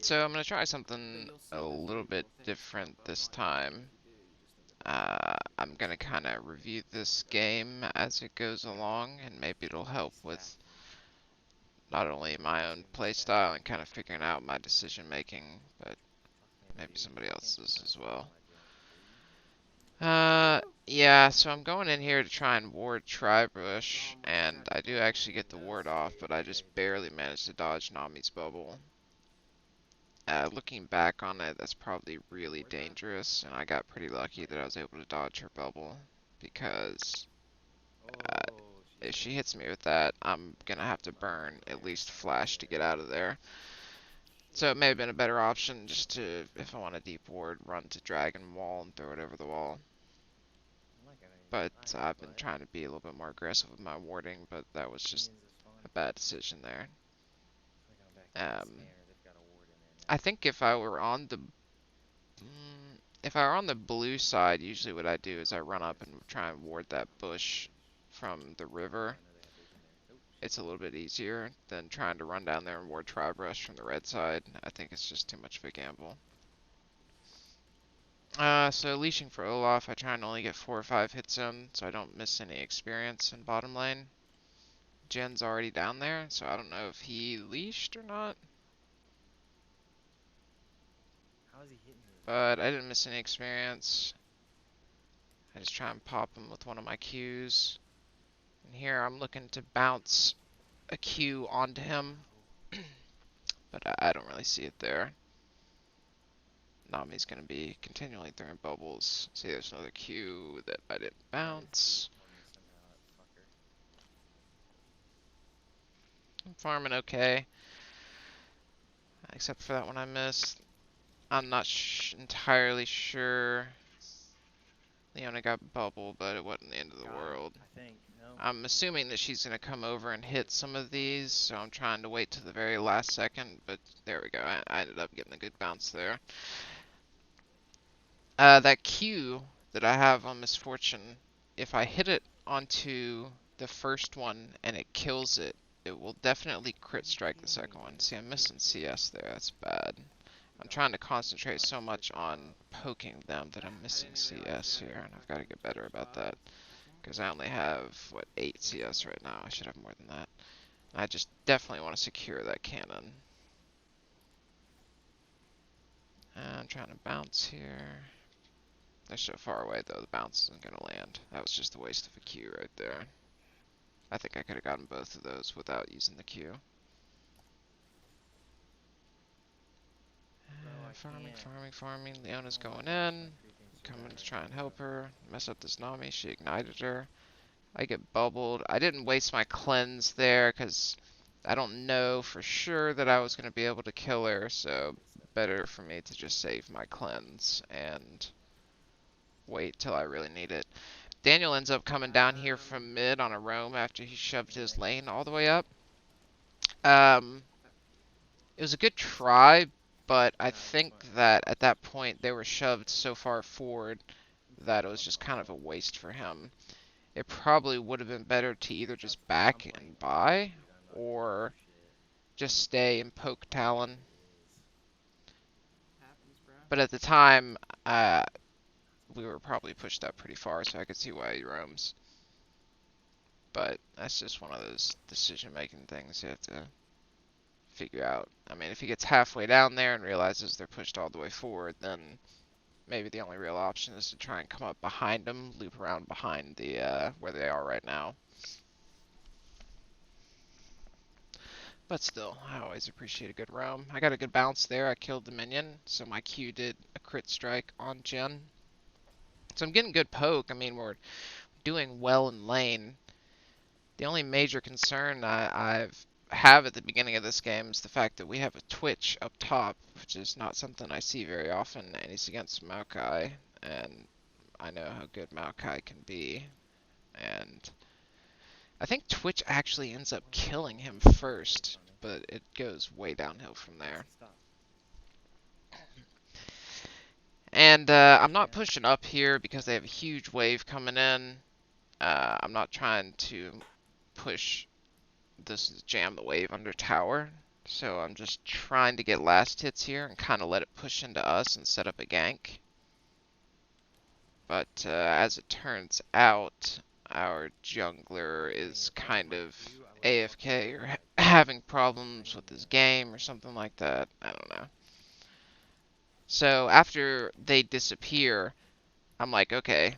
So I'm gonna try something a little bit different this time. I'm gonna kind of review this game as it goes along, and maybe it'll help with not only my own playstyle and kind of figuring out my decision making, but maybe somebody else's as well. Yeah, so I'm going in here to try and ward Tribush, and I do actually get the ward off, but I just barely managed to dodge Nami's bubble. Looking back on it, that's probably really dangerous, and I got pretty lucky that I was able to dodge her bubble, because uh, if she hits me with that, I'm gonna have to burn at least Flash to get out of there. So it may have been a better option just to, if I want a deep ward, run to Dragon Wall and throw it over the wall. But I've been trying to be a little bit more aggressive with my warding, but that was just a bad decision there. Um, I think if I were on the blue side, usually what I do is I run up and try and ward that bush from the river. It's a little bit easier than trying to run down there and ward Tribrush from the red side. I think it's just too much of a gamble. So leashing for Olaf, I try and only get 4 or 5 hits in, so I don't miss any experience in bottom lane. Jen's already down there, so I don't know if he leashed or not. But I didn't miss any experience. I just try and pop him with one of my Qs. And here I'm looking to bounce a Q onto him, but I don't really see it there. Nami's going to be continually throwing bubbles. See, there's another Q that I didn't bounce. I'm farming okay, except for that one I missed. I'm not entirely sure. Leona got bubble, but it wasn't the end of the world. I'm assuming that she's going to come over and hit some of these, so I'm trying to wait to the very last second, but there we go. I ended up getting a good bounce there. That Q that I have on Misfortune, if I hit it onto the first one and it kills it, it will definitely crit strike the second one. See, I'm missing CS there. That's bad. I'm trying to concentrate so much on poking them that I'm missing CS here, and I've got to get better about that. Because I only have, what, 8 CS right now. I should have more than that. I just definitely want to secure that cannon. I'm trying to bounce here. They're so far away, though, the bounce isn't going to land. That was just a waste of a Q right there. I think I could have gotten both of those without using the Q. Farming. Leona's going in. Coming to try and help her. Mess up this Nami. She ignited her. I get bubbled. I didn't waste my cleanse there because I don't know for sure that I was going to be able to kill her, so better for me to just save my cleanse and wait till I really need it. Daniel ends up coming down here from mid on a roam after he shoved his lane all the way up. It was a good try, but I think that at that point they were shoved so far forward that it was just kind of a waste for him. It probably would have been better to either just back and buy or just stay and poke Talon. But at the time, we were probably pushed up pretty far, so I could see why he roams. But that's just one of those decision-making things you have to figure out. I mean, if he gets halfway down there and realizes they're pushed all the way forward, then maybe the only real option is to try and come up behind them, loop around behind the where they are right now. But still, I always appreciate a good roam. I got a good bounce there. I killed the minion, so my Q did a crit strike on Jen. So I'm getting good poke. I mean, we're doing well in lane. The only major concern I've have at the beginning of this game is the fact that we have a Twitch up top, which is not something I see very often, and he's against Maokai, and I know how good Maokai can be, and I think Twitch actually ends up killing him first, but it goes way downhill from there. And I'm not pushing up here because they have a huge wave coming in. I'm not trying to push this jam the wave under tower. So I'm just trying to get last hits here and kind of let it push into us and set up a gank. But as it turns out, our jungler is kind of AFK or having problems with his game or something like that. I don't know. So after they disappear, I'm like, okay,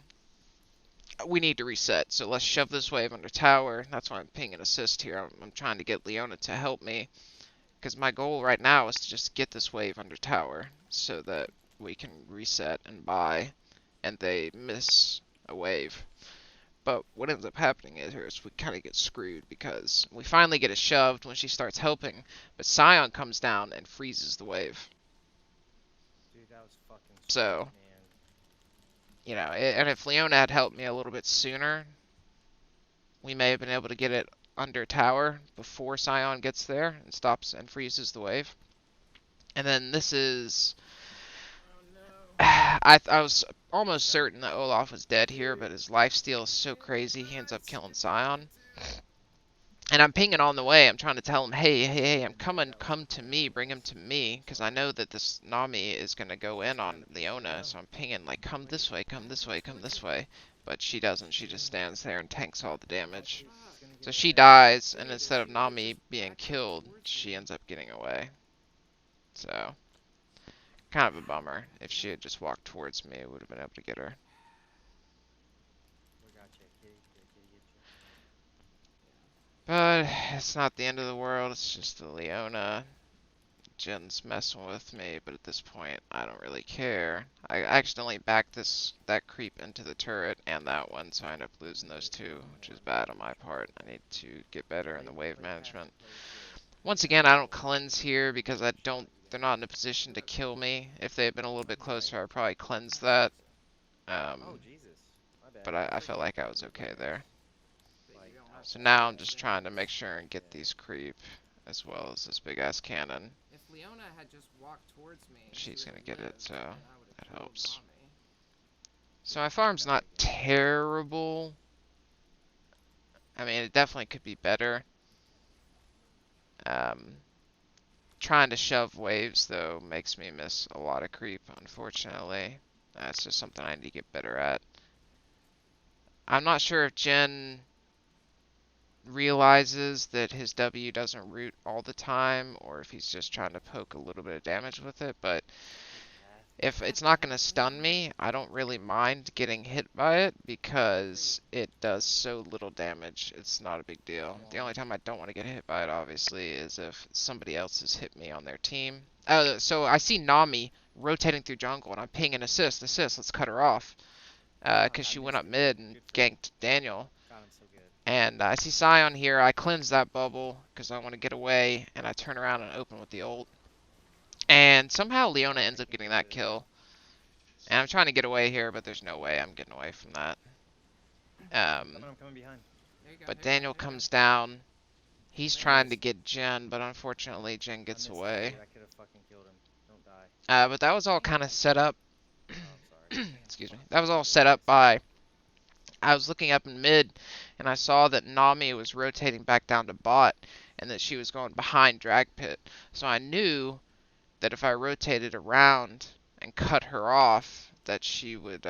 we need to reset. So let's shove this wave under tower. That's why I'm pinging assist here. I'm trying to get Leona to help me. Because my goal right now is to just get this wave under tower so that we can reset and buy and they miss a wave. But what ends up happening is we kind of get screwed because we finally get it shoved when she starts helping, but Sion comes down and freezes the wave. Dude, that was fucking sweet, So, man. you know, and if Leona had helped me a little bit sooner, we may have been able to get it under tower before Sion gets there and stops and freezes the wave. And then this is... I was almost certain that Olaf was dead here, but his lifesteal is so crazy, he ends up killing Sion. And I'm pinging on the way. I'm trying to tell him, hey, I'm coming. Come to me. Bring him to me. Because I know that this Nami is going to go in on Leona. So I'm pinging, like, come this way, come this way, come this way. But she doesn't. She just stands there and tanks all the damage. So she dies, and instead of Nami being killed, she ends up getting away. So, kind of a bummer. If she had just walked towards me, I would have been able to get her. But it's not the end of the world. It's just the Leona. Jin's messing with me, but at this point, I don't really care. I accidentally backed that creep into the turret and that one, so I end up losing those two, which is bad on my part. I need to get better in the wave management. Once again, I don't cleanse here because they're not in a position to kill me. If they had been a little bit closer, I'd probably cleanse that. But I felt like I was okay there. So now I'm just trying to make sure and get these creep, as well as this big ass cannon. If Leona had just walked towards me, she's gonna get it, so that helps. So my farm's not terrible. I mean, it definitely could be better. Trying to shove waves, though, makes me miss a lot of creep, unfortunately. That's just something I need to get better at. I'm not sure if Jin realizes that his W doesn't root all the time, or if he's just trying to poke a little bit of damage with it, but if it's not going to stun me, I don't really mind getting hit by it because it does so little damage. It's not a big deal. The only time I don't want to get hit by it, obviously, is if somebody else has hit me on their team. So I see Nami rotating through jungle, and I'm pinging assist, let's cut her off. Because she went up mid and ganked Daniel. And I see Sion here. I cleanse that bubble because I want to get away, and I turn around and open with the ult. And somehow Leona ends up getting that kill. And I'm trying to get away here, but there's no way I'm getting away from that. But Daniel comes down. He's trying to get Jin, but unfortunately Jin gets away. But that was all kind of set up. Excuse me. That was all set up by... I was looking up in mid, and I saw that Nami was rotating back down to bot, and that she was going behind Drag Pit. So I knew that if I rotated around and cut her off, that she would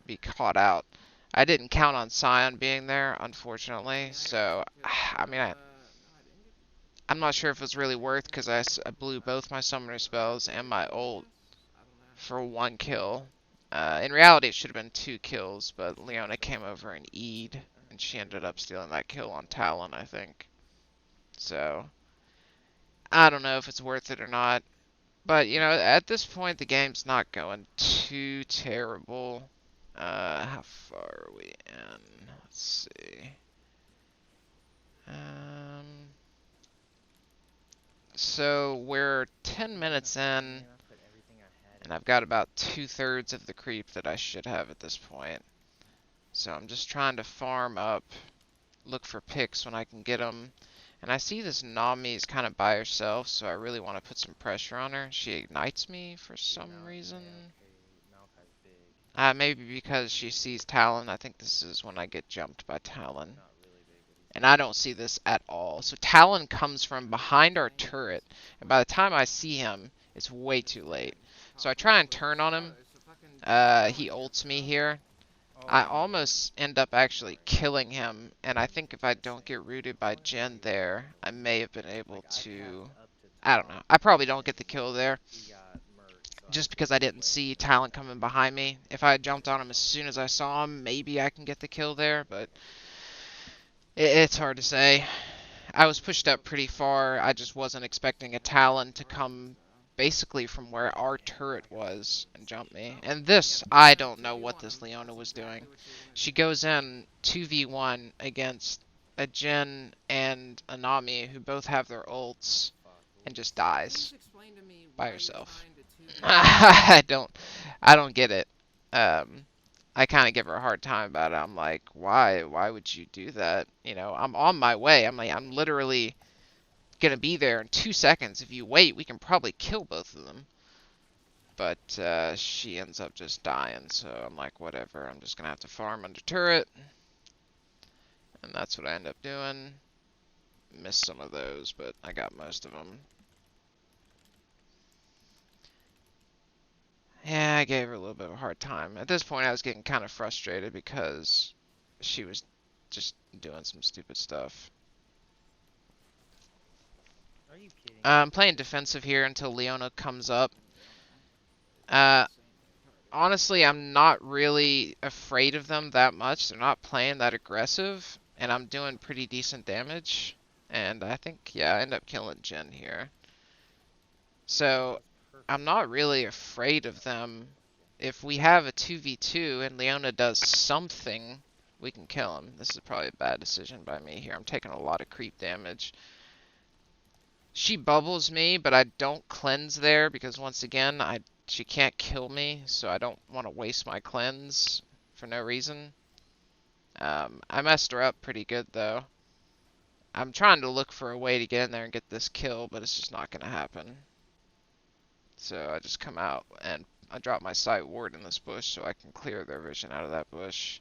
be caught out. I didn't count on Sion being there, unfortunately, so, I mean, I'm not sure if it was really worth, because I blew both my summoner spells and my ult for one kill. In reality, it should have been 2 kills, but Leona came over and E'd, and she ended up stealing that kill on Talon, I think. So, I don't know if it's worth it or not. But, you know, at this point, the game's not going too terrible. How far are we in? Let's see. So, we're 10 minutes in, and I've got about 2/3 of the creep that I should have at this point. So I'm just trying to farm up, look for picks when I can get them. And I see this Nami is kind of by herself, so I really want to put some pressure on her. She ignites me for some reason. Maybe because she sees Talon. I think this is when I get jumped by Talon. and I don't see this at all. So Talon comes from behind our turret, and by the time I see him, it's way too late. So I try and turn on him. He ults me here. I almost end up actually killing him, and I think if I don't get rooted by Jen there, I may have been able to... I don't know. I probably don't get the kill there, just because I didn't see Talon coming behind me. If I had jumped on him as soon as I saw him, maybe I can get the kill there, but it's hard to say. I was pushed up pretty far. I just wasn't expecting a Talon to come basically from where our turret was and jump me. And this, I don't know what this Leona was doing. She goes in 2v1 against a Jhin and a Nami who both have their ults and just dies by herself. I don't get it. I kind of give her a hard time about it. I'm like, why? Why would you do that? You know, I'm on my way. I'm literally gonna be there in 2 seconds. If you wait, we can probably kill both of them. But she ends up just dying, so I'm like, whatever. I'm just gonna have to farm under turret, and that's what I end up doing. Missed some of those, but I got most of them. Yeah, I gave her a little bit of a hard time. At this point, I was getting kind of frustrated because she was just doing some stupid stuff. Are you kidding? I'm playing defensive here until Leona comes up. Honestly, I'm not really afraid of them that much. They're not playing that aggressive, and I'm doing pretty decent damage. And I think, yeah, I end up killing Jhin here. So, I'm not really afraid of them. If we have a 2v2 and Leona does something, we can kill him. This is probably a bad decision by me here. I'm taking a lot of creep damage. She bubbles me, but I don't cleanse there because once again, she can't kill me, so I don't want to waste my cleanse for no reason. I messed her up pretty good though. I'm trying to look for a way to get in there and get this kill, but it's just not going to happen. So I just come out and I drop my sight ward in this bush so I can clear their vision out of that bush.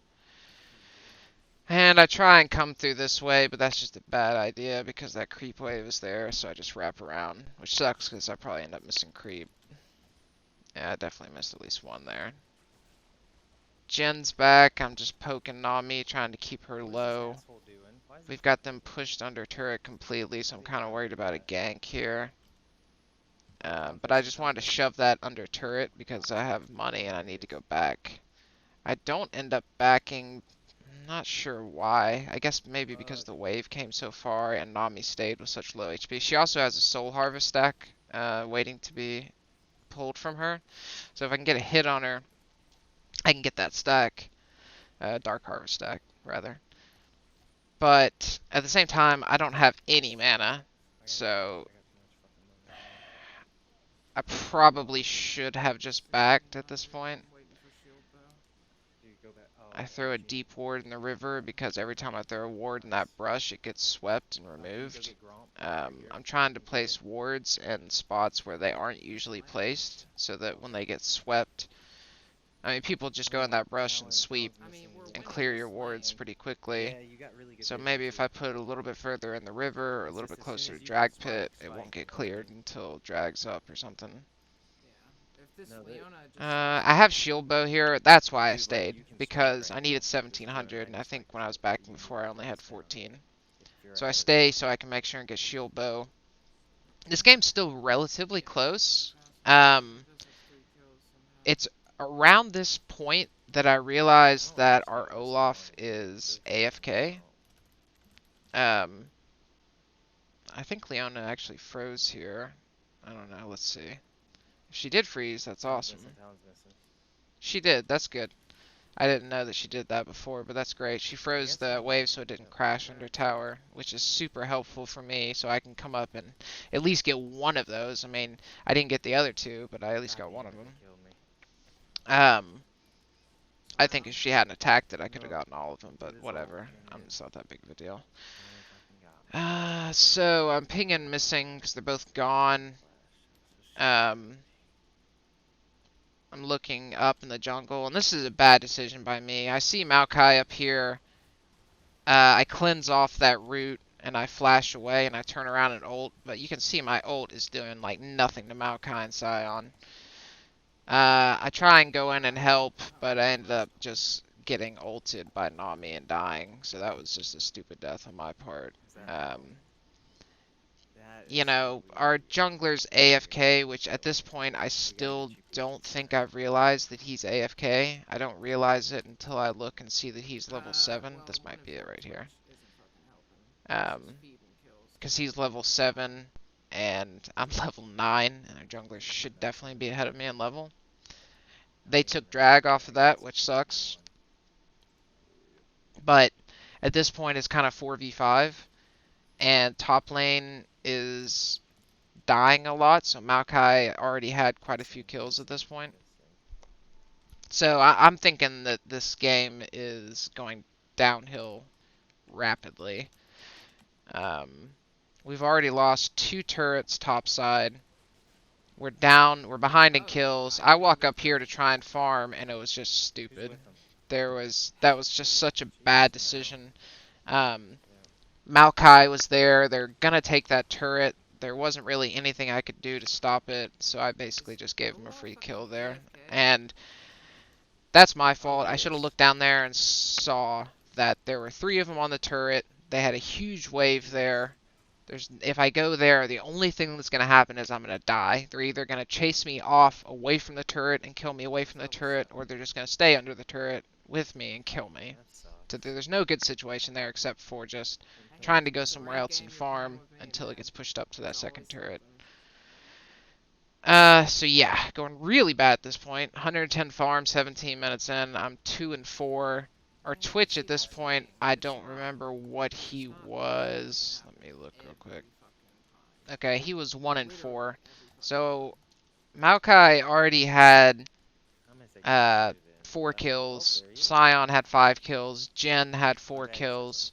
And I try and come through this way, but that's just a bad idea because that creep wave is there, so I just wrap around, which sucks because I probably end up missing creep. Yeah, I definitely missed at least one there. Jin's back. I'm just poking Nami, trying to keep her low. We've got them pushed under turret completely, so I'm kind of worried about a gank here. But I just wanted to shove that under turret because I have money and I need to go back. I don't end up backing. I'm not sure why. I guess maybe because the wave came so far and Nami stayed with such low HP. She also has a soul harvest stack waiting to be pulled from her. So if I can get a hit on her, I can get that stack. Dark harvest stack, rather. But at the same time, I don't have any mana. So I probably should have just backed at this point. I throw a deep ward in the river because every time I throw a ward in that brush, it gets swept and removed. I'm trying to place wards in spots where they aren't usually placed so that when they get swept, I mean, people just go in that brush and sweep and clear your wards pretty quickly. So maybe if I put a little bit further in the river or a little bit closer to drag pit, it won't get cleared until drag's up or something. I have shield bow here. That's why I stayed, because I needed 1700, and I think when I was back before I only had 14. So I stay so I can make sure and get shield bow. This game's still relatively close. It's around this point that I realized that our Olaf is AFK. I think Leona actually froze here. I don't know, let's see. If she did freeze, that's awesome. She did, that's good. I didn't know that she did that before, but that's great. She froze the wave so it didn't crash under tower, which is super helpful for me, so I can come up and at least get one of those. I mean, I didn't get the other two, but I at least got one of them. I think if she hadn't attacked it, I could have gotten all of them, but whatever. It's not that big of a deal. So I'm pinging missing because they're both gone. I'm looking up in the jungle, and this is a bad decision by me. I see Maokai up here, I cleanse off that root and I flash away and I turn around and ult, but you can see my ult is doing like nothing to Maokai and Sion. I try and go in and help, but I ended up just getting ulted by Nami and dying, so that was just a stupid death on my part. Um, you know, our jungler's AFK, which at this point I still don't think I've realized that he's AFK. I don't realize it until I look and see that he's level 7. This might be it right here. Because he's level 7 and I'm level 9, and our jungler should definitely be ahead of me in level. They took drag off of that, which sucks. But at this point, it's kind of 4v5, and top lane is dying a lot, so Maokai already had quite a few kills at this point. So I'm thinking that this game is going downhill rapidly. We've already lost 2 turrets topside. We're down, we're behind in kills. I walk up here to try and farm, and it was just stupid. That was just such a bad decision. Maokai was there. They're gonna take that turret. There wasn't really anything I could do to stop it, so I basically just gave him a free kill there. And that's my fault. I should have looked down there and saw that there were 3 of them on the turret. They had a huge wave there. If I go there, the only thing that's going to happen is I'm going to die. They're either going to chase me off away from the turret and kill me away from the turret, or they're just going to stay under the turret with me and kill me. So there's no good situation there except for just trying to go somewhere else and farm until it gets pushed up to that second turret. So yeah, going really bad at this point. 110 farm, 17 minutes in. I'm 2-4. Our Twitch at this point, I don't remember what he was. Let me look real quick. Okay, he was 1-4. So Maokai already had 4 kills. Sion had 5 kills. Jhin had 4 kills.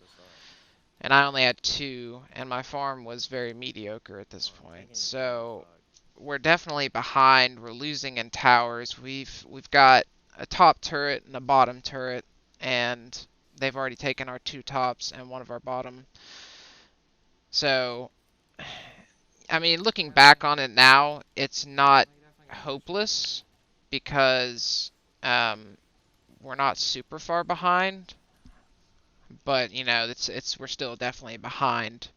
And I only had 2. And my farm was very mediocre at this point. So we're definitely behind. We're losing in towers. We've got a top turret and a bottom turret, and they've already taken our 2 tops and 1 of our bottom. So, I mean, looking back on it now, it's not hopeless because we're not super far behind, but you know, we're still definitely behind.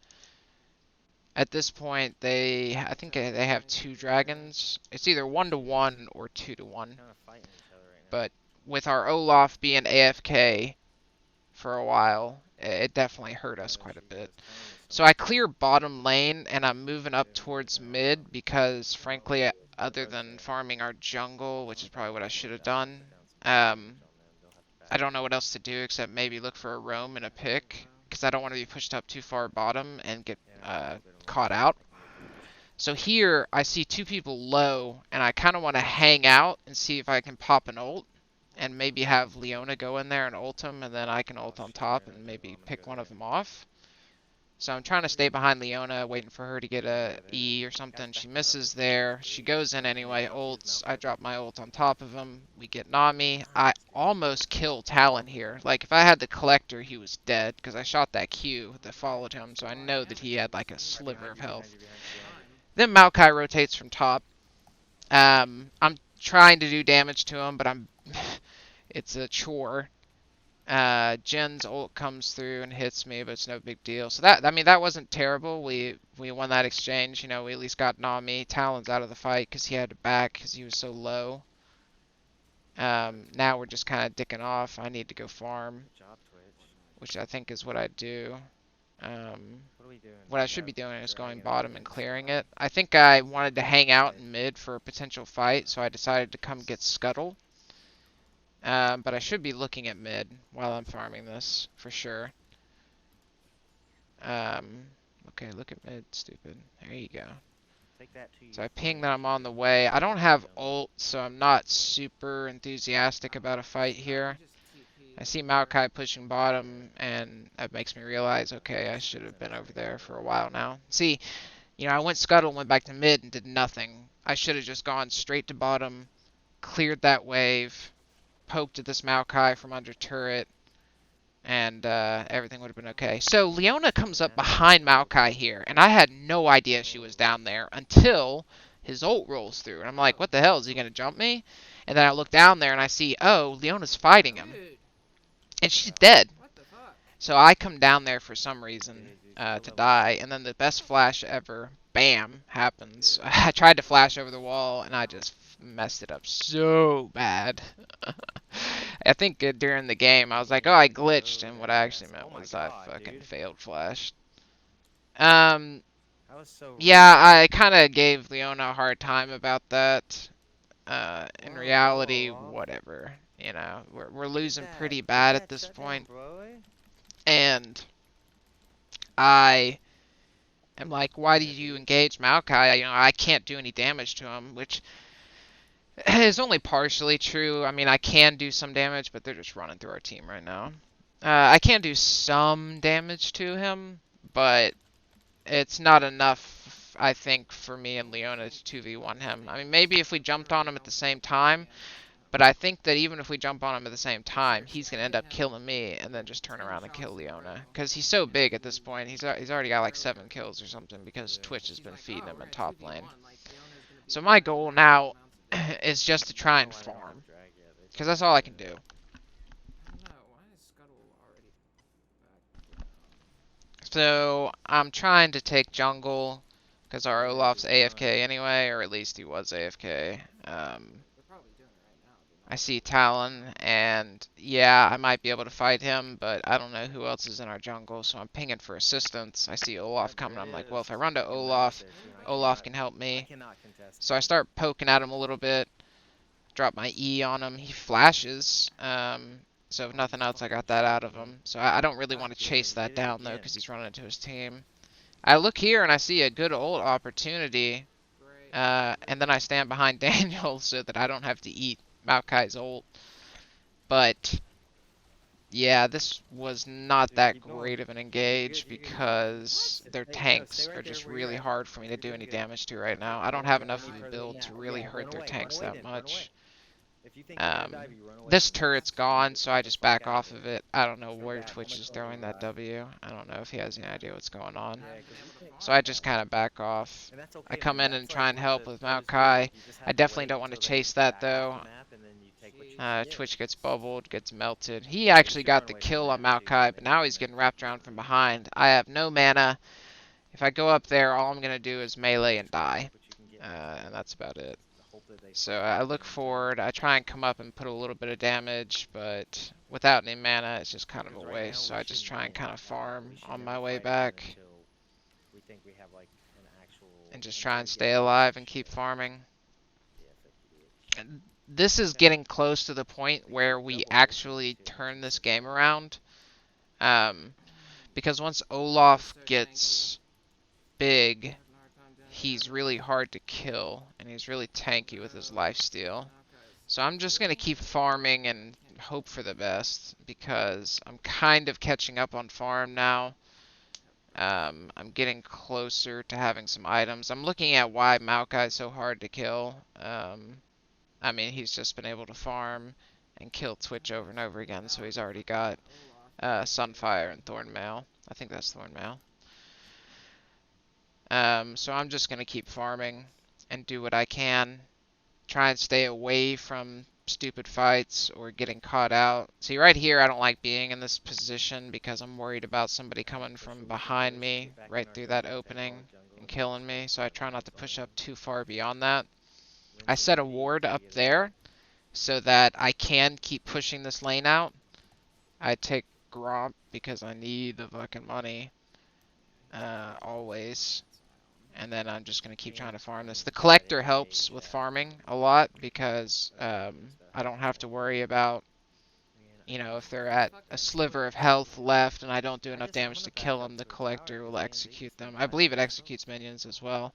At this point, I think they have 2 dragons. It's either 1-1 or 2-1. But with our Olaf being AFK for a while, it definitely hurt us quite a bit. So I clear bottom lane and I'm moving up towards mid because, frankly, other than farming our jungle, which is probably what I should have done, I don't know what else to do except maybe look for a roam and a pick, because I don't want to be pushed up too far bottom and get caught out. So here I see 2 people low, and I kind of want to hang out and see if I can pop an ult and maybe have Leona go in there and ult him, and then I can ult on top and maybe pick one of them off. So I'm trying to stay behind Leona, waiting for her to get a E or something. She misses there. She goes in anyway, ults. I drop my ult on top of him. We get Nami. I almost kill Talon here. Like, if I had the Collector, he was dead, because I shot that Q that followed him, so I know that he had, like, a sliver of health. Then Maokai rotates from top. I'm trying to do damage to him, but it's a chore. Jhin's ult comes through and hits me, but it's no big deal. So that wasn't terrible. We won that exchange. You know, we at least got Nami. Talon's out of the fight because he had to back because he was so low. Now we're just kind of dicking off. I need to go farm, which I think is what I do. What I should be doing is going bottom and clearing it. I think I wanted to hang out in mid for a potential fight, so I decided to come get Scuttle. But I should be looking at mid while I'm farming this, for sure. Okay, look at mid, stupid. There you go. So I ping that I'm on the way. I don't have ult, so I'm not super enthusiastic about a fight here. I see Maokai pushing bottom, and that makes me realize, okay, I should have been over there for a while now. See, you know, I went Scuttle, went back to mid, and did nothing. I should have just gone straight to bottom, cleared that wave, poked at this Maokai from under turret, and everything would have been okay. So Leona comes up behind Maokai here, and I had no idea she was down there until his ult rolls through. And I'm like, what the hell? Is he going to jump me? And then I look down there and I see, oh, Leona's fighting him. And she's dead. So I come down there for some reason to die, and then the best flash ever, bam, happens. I tried to flash over the wall, and I just messed it up so bad. I think during the game, I was like, oh, I glitched, and what I actually meant was I fucking failed flashed. Yeah, I kind of gave Leona a hard time about that. In reality, whatever. You know, we're losing pretty bad at this point. And I am like, why did you engage Maokai? You know, I can't do any damage to him, which is only partially true. I mean, I can do some damage, but they're just running through our team right now. I can do some damage to him, but it's not enough, I think, for me and Leona to 2v1 him. I mean, maybe if we jumped on him at the same time, but I think that even if we jump on him at the same time, he's going to end up killing me and then just turn around and kill Leona. Because he's so big at this point. He's already got like 7 kills or something because Twitch has been feeding him in top lane. So my goal now is just to try and farm. Because that's all I can do. So I'm trying to take jungle because our Olaf's AFK anyway, or at least he was AFK. I see Talon, and yeah, I might be able to fight him, but I don't know who else is in our jungle, so I'm pinging for assistance. I see Olaf coming. I'm like, well, if I run to Olaf, Olaf can help me. So I start poking at him a little bit, drop my E on him. He flashes, so if nothing else, I got that out of him. So I don't really want to chase that down, though, because he's running into his team. I look here, and I see a good ult opportunity, and then I stand behind Daniel so that I don't have to eat Maokai's ult. But yeah, this was not that great of an engage because their tanks are just really hard for me to do any damage to right now. I don't have enough of a build to really hurt their tanks that much. This turret's gone, so I just back off of it. I don't know where Twitch is throwing that W. I don't know if he has any idea what's going on. So I just kind of back off. I come in and try and help with Maokai. I definitely don't want to chase that, though. Twitch gets bubbled, gets melted. He actually got the kill on Maokai, but now he's getting wrapped around from behind. I have no mana. If I go up there, all I'm going to do is melee and die. And that's about it. So I look forward, I try and come up and put a little bit of damage, but without any mana, it's just kind of a waste. So I just try and kind of farm on my way back. And just try and stay alive and keep farming. And this is getting close to the point where we actually turn this game around. Because once Olaf gets big, he's really hard to kill, and he's really tanky with his lifesteal. So I'm just going to keep farming and hope for the best, because I'm kind of catching up on farm now. I'm getting closer to having some items. I'm looking at why Maokai is so hard to kill. I mean, he's just been able to farm and kill Twitch over and over again, so he's already got Sunfire and Thornmail. I think that's Thornmail. So I'm just going to keep farming and do what I can. Try and stay away from stupid fights or getting caught out. See, right here, I don't like being in this position because I'm worried about somebody coming from behind me right through that opening and killing me. So I try not to push up too far beyond that. I set a ward up there so that I can keep pushing this lane out. I take Gromp because I need the fucking money. Always. And then I'm just going to keep trying to farm this. The Collector helps with farming a lot because I don't have to worry about, you know, if they're at a sliver of health left and I don't do enough damage to kill them, the Collector will execute them. I believe it executes minions as well.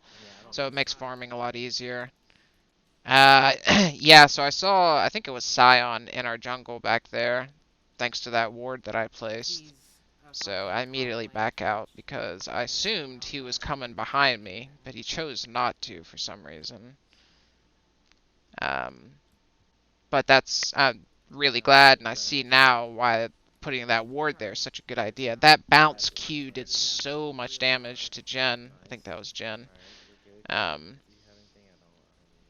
So it makes farming a lot easier. Yeah, so I think it was Scion in our jungle back there, thanks to that ward that I placed. So I immediately back out because I assumed he was coming behind me, but he chose not to for some reason. But I'm really glad, and I see now why putting that ward there is such a good idea. That bounce Q did so much damage to Jen. I think that was Jen.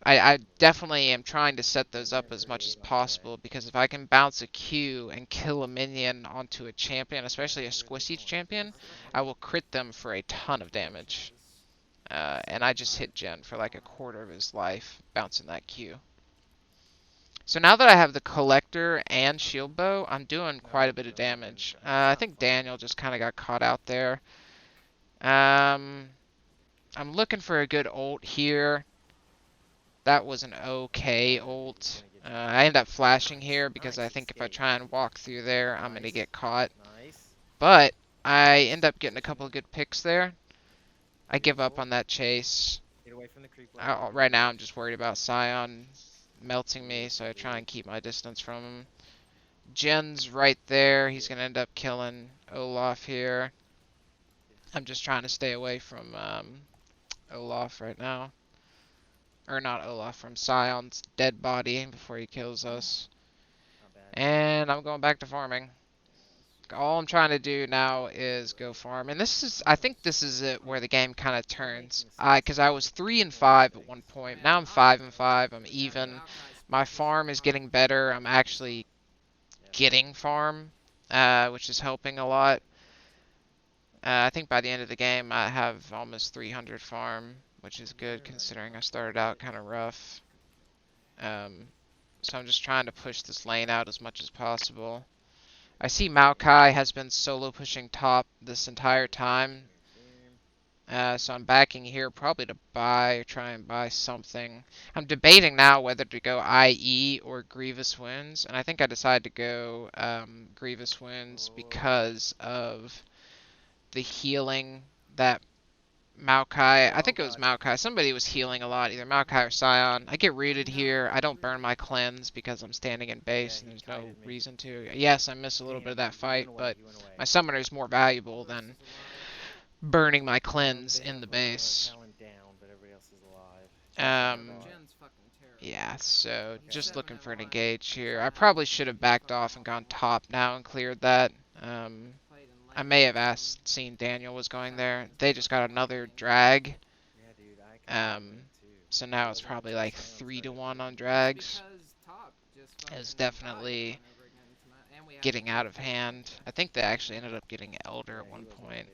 I definitely am trying to set those up as much as possible, because if I can bounce a Q and kill a minion onto a champion, especially a Squishy champion, I will crit them for a ton of damage. And I just hit Jen for like a quarter of his life bouncing that Q. So now that I have the Collector and Shield Bow, I'm doing quite a bit of damage. I think Daniel just kind of got caught out there. I'm looking for a good ult here. That was an okay ult. I end up flashing here because I think if I try and walk through there, I'm going to get caught. But I end up getting a couple of good picks there. I give up on that chase. Right now I'm just worried about Sion melting me, so I try and keep my distance from him. Jen's right there. He's going to end up killing Olaf here. I'm just trying to stay away from Olaf right now. Or not Olaf, from Sion's dead body before he kills us. And I'm going back to farming. All I'm trying to do now is go farm. And I think this is it where the game kind of turns. Because I was 3-5 at one point. Now I'm 5-5. I'm even. My farm is getting better. I'm actually getting farm, which is helping a lot. I think by the end of the game I have almost 300 farm, which is good considering I started out kind of rough. So I'm just trying to push this lane out as much as possible. I see Maokai has been solo pushing top this entire time. So I'm backing here probably to try and buy something. I'm debating now whether to go IE or Grievous Wounds, and I think I decided to go Grievous Wounds because of the healing that Maokai, I think it was Maokai, somebody was healing a lot, either Maokai or Sion. I get rooted here. I don't burn my cleanse because I'm standing in base and there's no reason to. Yes, I miss a little bit of that fight, but my summoner is more valuable than burning my cleanse in the base. Yeah, so just looking for an engage here. I probably should have backed off and gone top now and cleared that. I may have seen Daniel was going there. They just got another drag. So now it's probably like 3-1 on drags. It's definitely getting out of hand. I think they actually ended up getting Elder at one point.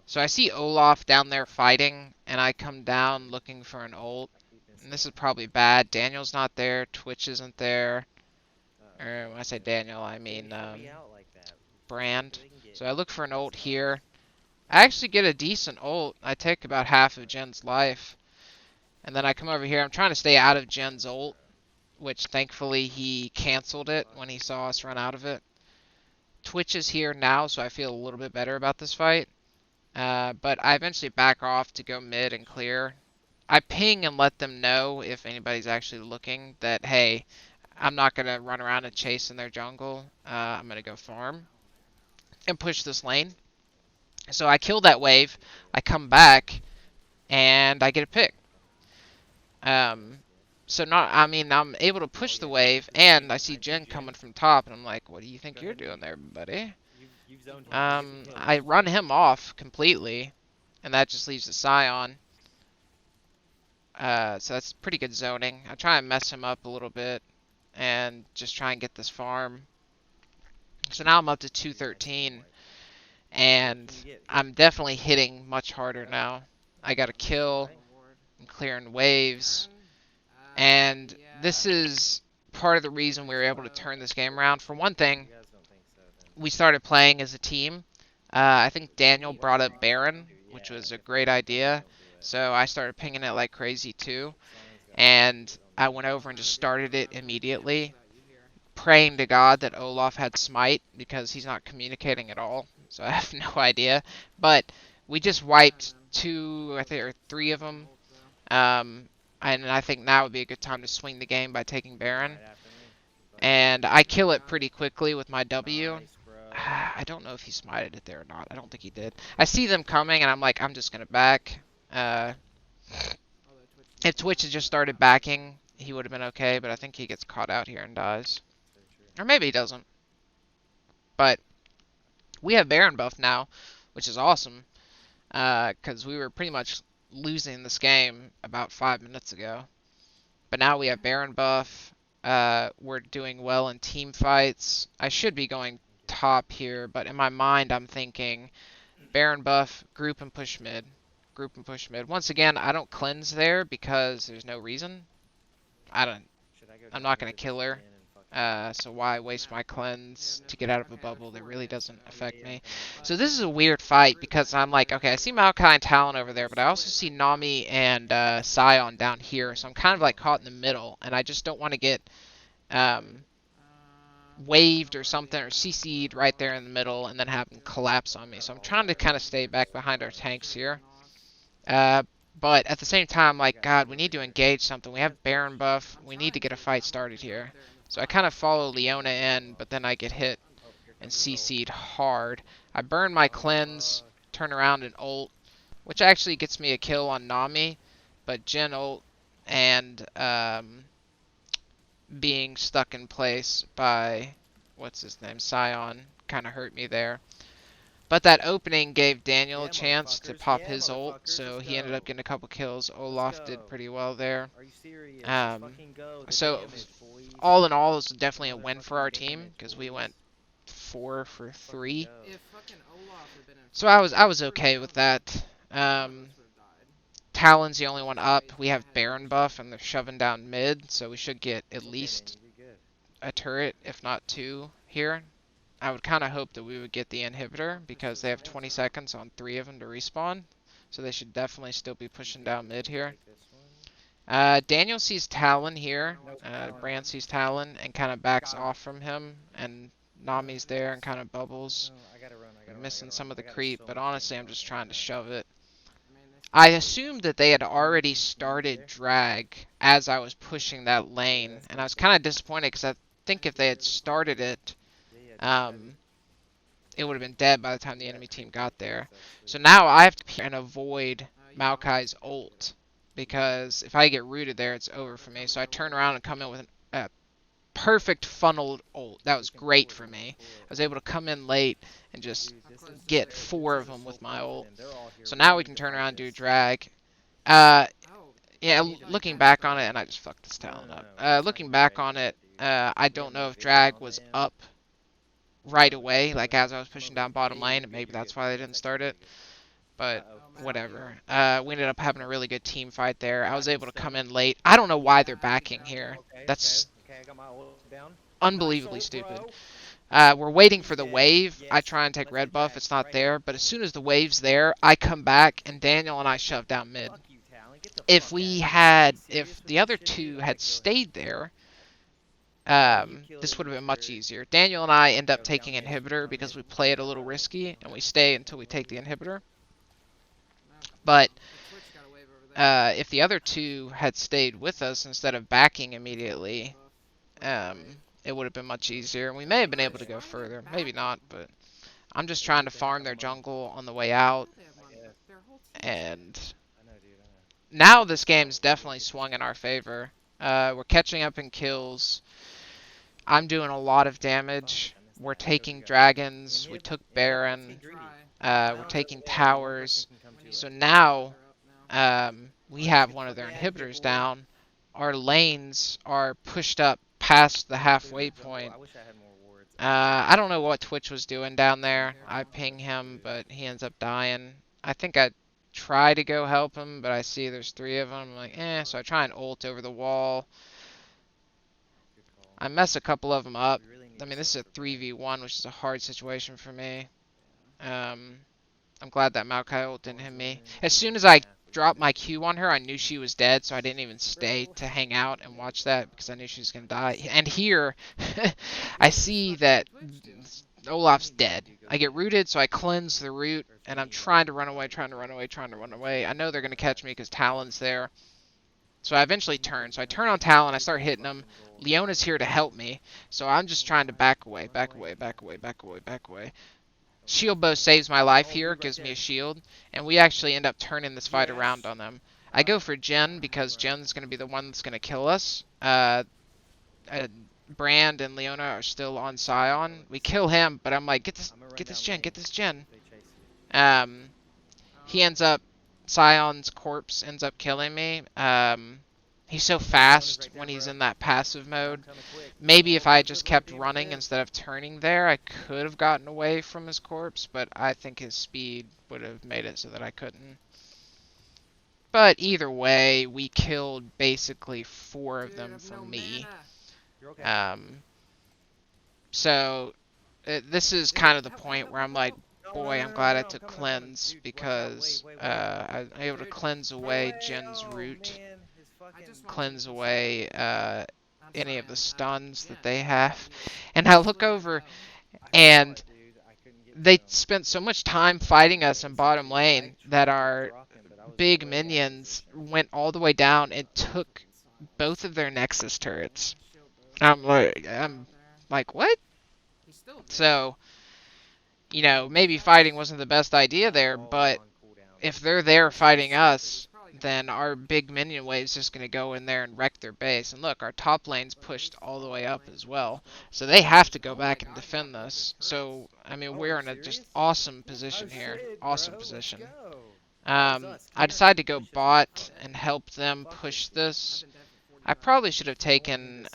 So I see Olaf down there fighting, and I come down looking for an ult. And this is probably bad. Daniel's not there. Twitch isn't there. Or when I say Daniel, I mean Brand. So I look for an ult here. I actually get a decent ult. I take about half of Jen's life. And then I come over here. I'm trying to stay out of Jen's ult, which thankfully he canceled it when he saw us run out of it. Twitch is here now, so I feel a little bit better about this fight. But I eventually back off to go mid and clear. I ping and let them know if anybody's actually looking that, hey, I'm not going to run around and chase in their jungle. I'm going to go farm and push this lane. So I kill that wave, I come back, and I get a pick. I'm able to push the wave, and I see Jen coming from top, and I'm like, what do you think you're doing there, buddy? I run him off completely, and that just leaves the Sion. So that's pretty good zoning. I try and mess him up a little bit, and just try and get this farm. So now I'm up to 213. And I'm definitely hitting much harder now. I got a kill. I'm clearing waves. And this is part of the reason we were able to turn this game around. For one thing, we started playing as a team. I think Daniel brought up Baron, which was a great idea. So I started pinging it like crazy too. And I went over and just started it immediately, praying to God that Olaf had smite because he's not communicating at all. So I have no idea. But we just wiped 2, I think, or 3 of them. And I think now would be a good time to swing the game by taking Baron. And I kill it pretty quickly with my W. I don't know if he smited it there or not. I don't think he did. I see them coming, and I'm like, I'm just going to back. If Twitch had just started backing, he would have been okay. But I think he gets caught out here and dies. Or maybe he doesn't. But We have Baron buff now, which is awesome, because we were pretty much losing this game about 5 minutes ago. But now we have Baron buff. We're doing well in team fights. I should be going top here, but in my mind I'm thinking Baron buff, group and push mid. Group and push mid. Once again, I don't cleanse there because there's no reason. I'm not going to kill her. So why waste my cleanse to get out of a bubble that really doesn't affect me? So this is a weird fight because I'm like, okay, I see Maokai and Talon over there, but I also see Nami and Sion down here. So I'm kind of like caught in the middle, and I just don't want to get waved or something or CC'd right there in the middle and then have them collapse on me. So I'm trying to kind of stay back behind our tanks here. But at the same time, like, God, we need to engage something. We have Baron buff. We need to get a fight started here. So I kind of follow Leona in, but then I get hit and CC'd hard. I burn my cleanse, turn around and ult, which actually gets me a kill on Nami, but Jhin ult and being stuck in place by, what's his name, Sion, kind of hurt me there. But that opening gave Daniel a chance to pop his ult, so he ended up getting a couple kills. Olaf did pretty well there. So all in all, it was definitely a win for our team because we went 4 for 3. So I was okay with that. Talon's the only one up. We have Baron buff and they're shoving down mid, so we should get at least a turret, if not 2 here. I would kind of hope that we would get the inhibitor because they have 20 seconds on 3 of them to respawn. So they should definitely still be pushing down mid here. Daniel sees Talon here. Brand sees Talon and kind of backs off from him. And Nami's there and kind of bubbles. I'm missing some of the creep, but honestly I'm just trying to shove it. I assumed that they had already started drag as I was pushing that lane. And I was kind of disappointed because I think if they had started it, it would have been dead by the time the enemy team got there. So now I have to and avoid Maokai's ult, because if I get rooted there, it's over for me. So I turn around and come in with a perfect funneled ult. That was great for me. I was able to come in late and just get 4 of them with my ult. So now we can turn around and do drag. Yeah, looking back on it, and I just fucked this Talon up. Looking back on it, I don't know if drag was up right away, like as I was pushing down bottom lane, and maybe that's why they didn't start it. But whatever. We ended up having a really good team fight there. I was able to come in late. I don't know why they're backing here. That's unbelievably stupid. We're waiting for the wave. I try and take red buff. It's not there. But as soon as the wave's there, I come back, and Daniel and I shove down mid. If the other 2 had stayed there, this would have been much easier. Daniel and I end up taking inhibitor because we play it a little risky, and we stay until we take the inhibitor. But if the other 2 had stayed with us instead of backing immediately, it would have been much easier. And we may have been able to go further. Maybe not, but I'm just trying to farm their jungle on the way out. And now this game's definitely swung in our favor. We're catching up in kills. I'm doing a lot of damage. We're taking dragons. We took Baron. We're taking towers. So now we have one of their inhibitors down. Our lanes are pushed up past the halfway point. I don't know what Twitch was doing down there. I ping him, but he ends up dying. I think I try to go help him, but I see there's 3 of them. I'm like, so I try and ult over the wall. I mess a couple of them up. I mean, this is a 3v1, which is a hard situation for me. I'm glad that Maokai ult didn't hit me. As soon as I dropped my Q on her, I knew she was dead, so I didn't even stay to hang out and watch that because I knew she was going to die. And here, I see that Olaf's dead. I get rooted, so I cleanse the root, and I'm trying to run away. I know they're going to catch me because Talon's there. So I eventually turn. So I turn on Talon, I start hitting him. Leona's here to help me, so I'm just trying to back away. Shield bow saves my life here, gives me a shield, and we actually end up turning this fight around on them. I go for Jhin because Jin's going to be the one that's going to kill us. Brand and Leona are still on Sion. We kill him, but I'm like, run get this down gen, lane, get this gen. they chase you. He ends up, Scion's corpse ends up killing me. He's so Zone is fast right there, when he's bro. in that passive Come mode. coming quick. Maybe if I had Flip, just flip, kept flip, running flip. instead of turning there, I could have gotten away from his corpse, but I think his speed would have made it so that I couldn't. But either way, we killed basically 4 of them from me. You're okay. So this is kind of the point where I'm like, boy, I'm glad I took cleanse Dude, watch out. because Wait. I'm able to cleanse away Jin's root, cleanse away any of the stuns that they have. And I look over and they spent so much time fighting us in bottom lane that our big minions went all the way down and took both of their Nexus turrets. I'm like, what? So, you know, maybe fighting wasn't the best idea there, but if they're there fighting us, then our big minion wave's just going to go in there and wreck their base. And look, our top lane's pushed all the way up as well. So they have to go back and defend this. So, I mean, we're in a just awesome position here. Awesome position. I decided to go bot and help them push this. I probably should have taken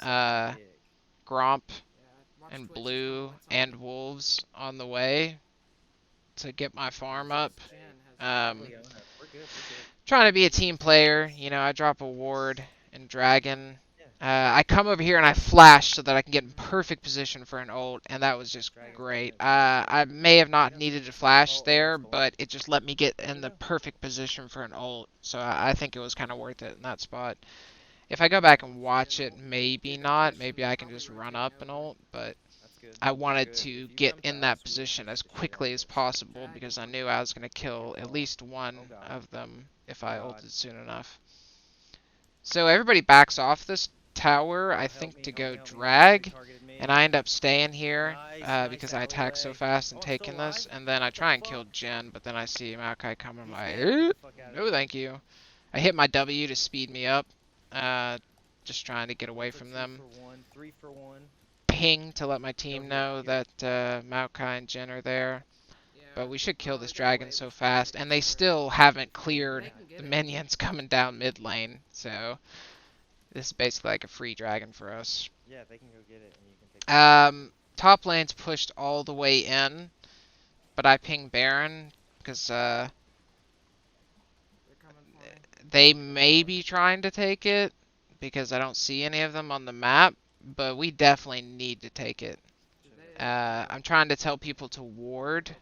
Gromp and Blue and Wolves on the way to get my farm up. Trying to be a team player, you know, I drop a ward and Dragon. I come over here and I flash so that I can get in perfect position for an ult, and that was just great. I may have not needed to flash there, but it just let me get in the perfect position for an ult, so I think it was kind of worth it in that spot. If I go back and watch it, maybe not. Maybe I can just run up an ult, but I wanted to get in that position as quickly as possible because I knew I was going to kill at least one of them if I ulted soon enough. So everybody backs off this tower, I think, to go drag, and I end up staying here because I attack so fast and taking this, and then I try and kill Jin, but then I see Maokai coming, I'm like, no thank you. I hit my W to speed me up, just trying to get away from them. Ping to let my team know that Maokai and Jin are there. But we should kill this dragon so fast, and they still haven't cleared the minions coming down mid lane, so this is basically like a free dragon for us. Yeah, they can go get it, and you can take Top lane's pushed all the way in, but I ping Baron because they may be trying to take it because I don't see any of them on the map, but we definitely need to take it. I'm trying to tell people to ward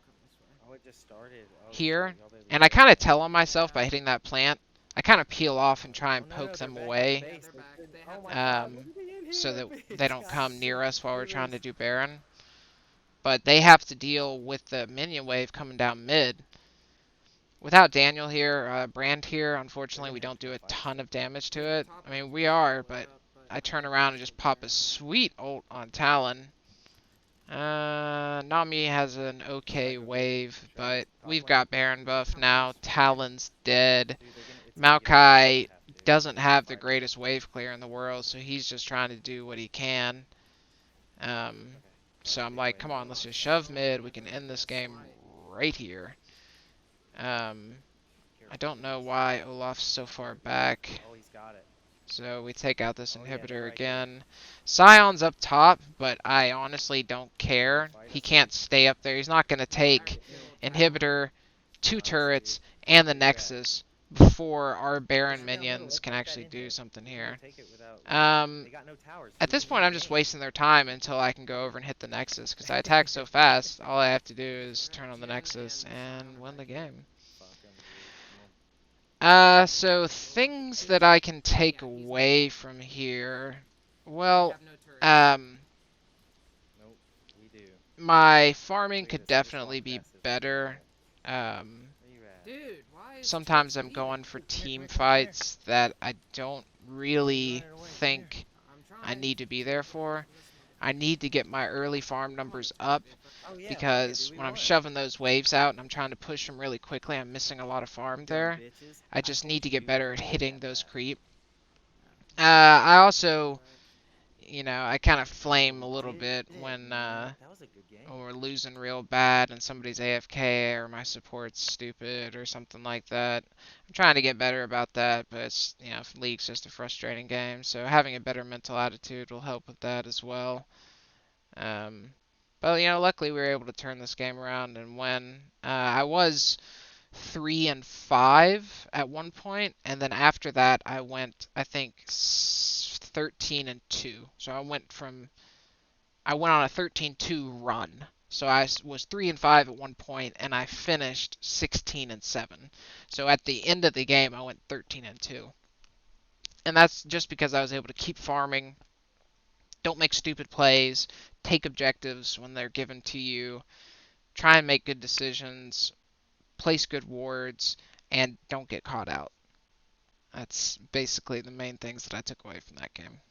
here, and I kind of tell on myself by hitting that plant. I kind of peel off and try and poke them away so that they don't come near us while we're trying to do Baron. But they have to deal with the minion wave coming down mid. Without Daniel here, Brand here, unfortunately we don't do a ton of damage to it. I mean, we are, but I turn around and just pop a sweet ult on Talon. Nami has an okay wave, but we've got Baron buff now. Talon's dead. Maokai doesn't have the greatest wave clear in the world, so he's just trying to do what he can. So I'm like, come on, let's just shove mid. We can end this game right here. I don't know why Olaf's so far back. So we take out this inhibitor again. Scion's up top, but I honestly don't care. He can't stay up there. He's not going to take inhibitor, 2 turrets, and the Nexus before our Baron minions can actually do something here. At this point, I'm just wasting their time until I can go over and hit the Nexus, because I attack so fast, all I have to do is turn on the Nexus and win the game. So things that I can take away from here. Well, my farming could definitely be better. Sometimes I'm going for team fights that I don't really think I need to be there for. I need to get my early farm numbers up, because when I'm shoving those waves out and I'm trying to push them really quickly, I'm missing a lot of farm there. I just need to get better at hitting those creep. I also, I kind of flame a We little did bit it, when man. That was a good game. we're losing real bad and somebody's AFK or my support's stupid or something like that. I'm trying to get better about that, but League's just a frustrating game, so having a better mental attitude will help with that as well. Um, but luckily we were able to turn this game around and win. I was 3-5 at one point, and then after that I went, I think, 13-2. So I went on a 13-2 run. So I was 3-5 at one point, and I finished 16-7. So at the end of the game, I went 13-2, and that's just because I was able to keep farming, don't make stupid plays, take objectives when they're given to you, try and make good decisions, place good wards, and don't get caught out. That's basically the main things that I took away from that game.